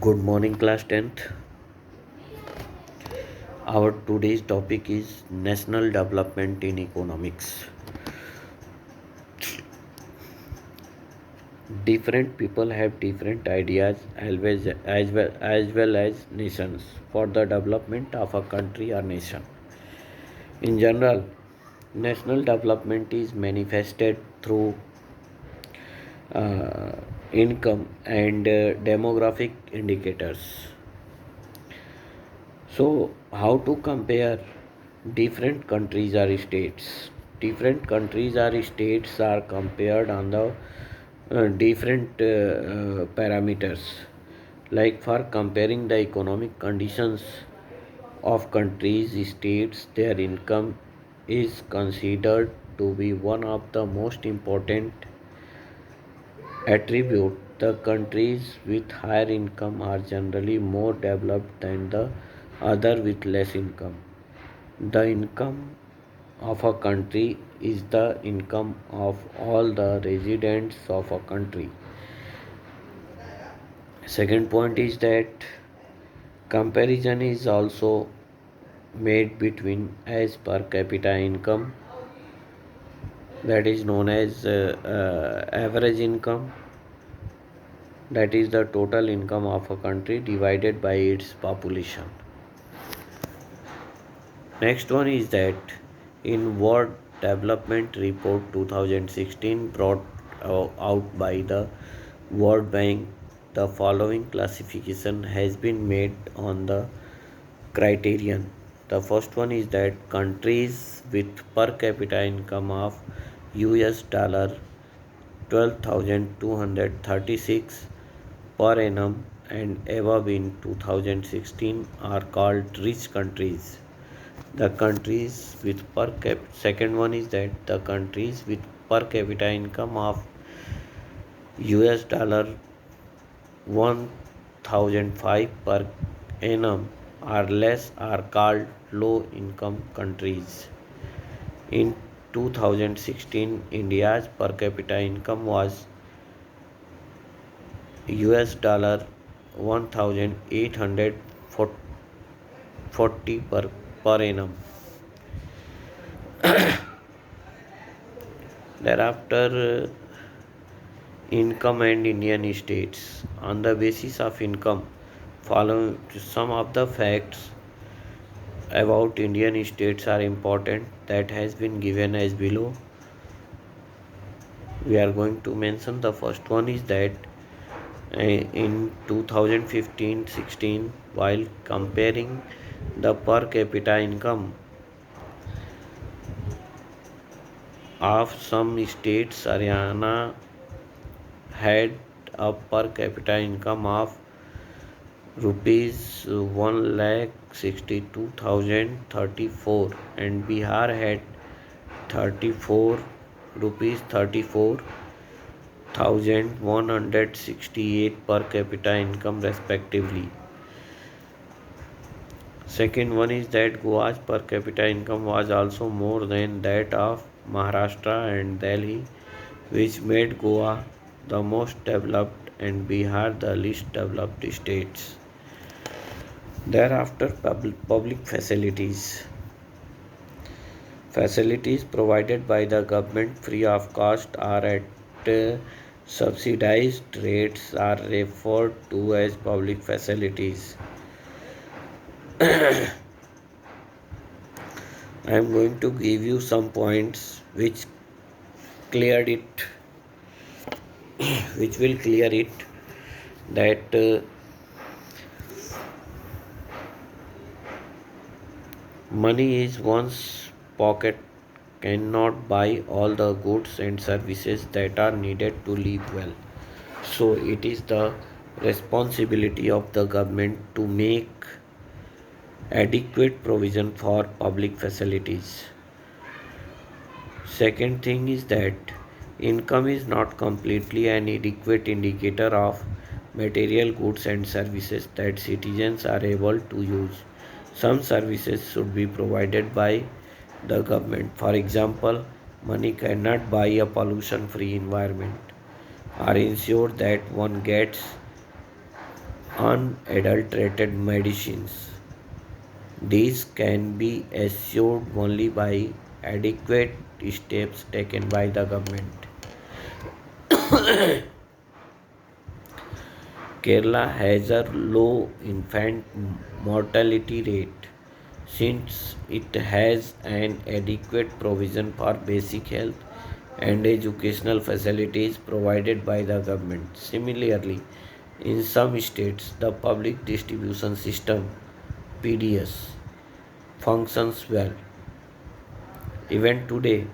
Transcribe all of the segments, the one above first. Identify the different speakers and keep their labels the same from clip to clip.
Speaker 1: Good morning, class 10th. Our today's topic is national development in economics. Different people have different ideas as well as nations for the development of a country or nation. In general, national development is manifested through uh, income and demographic indicators. So, how to compare different countries or states? Different countries or states are compared on the different parameters. Like for comparing the economic conditions of countries, states, their income is considered to be one of the most important attribute. The countries with higher income are generally more developed than the other with less income. The income of a country is the income of all the residents of a country. Second point is that comparison is also made between as per capita income, that is known as average income, that is the total income of a country divided by its population. Next one is that in World Development Report 2016 brought out by the World Bank, the following classification has been made on the criterion. The first one is that countries with per capita income of US dollar 12,236 per annum and above in 2016 are called rich countries. The countries with per cap Second one is that the countries with per capita income of US dollar 1005 per annum or less are called low income countries. In 2016, India's per capita income was US dollar 1840 per annum. Thereafter, income and Indian states. On the basis of income, following some of the facts about Indian states are important that has been given as below. We are going to mention the first one is that in 2015-16, while comparing the per capita income of some states, Haryana had a per capita income of rupees 1,62,034 and Bihar had 34 rupees 34,168 per capita income respectively. Second one is that Goa's per capita income was also more than that of Maharashtra and Delhi, which made Goa the most developed and Bihar the least developed states. Thereafter, public facilities. Facilities provided by the government free of cost or at subsidized rates are referred to as public facilities. I am going to give you some points cleared it, which will clear it that money is one's pocket cannot buy all the goods and services that are needed to live well. So it is the responsibility of the government to make adequate provision for public facilities. Second thing is that income is not completely an adequate indicator of material goods and services that citizens are able to use. Some services should be provided by the government. For example, money cannot buy a pollution free environment or ensure that one gets unadulterated medicines. These can be assured only by adequate steps taken by the government. Kerala has a low infant mortality rate since it has an adequate provision for basic health and educational facilities provided by the government. Similarly, in some states, the public distribution system PDS functions well. Even today,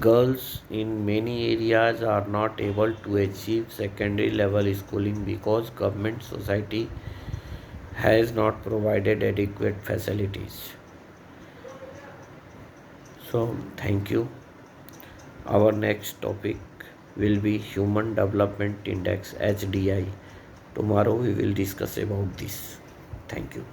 Speaker 1: girls in many areas are not able to achieve secondary level schooling because government society has not provided adequate facilities. So, thank you. Our next topic will be Human Development Index HDI. Tomorrow we will discuss about this. Thank you.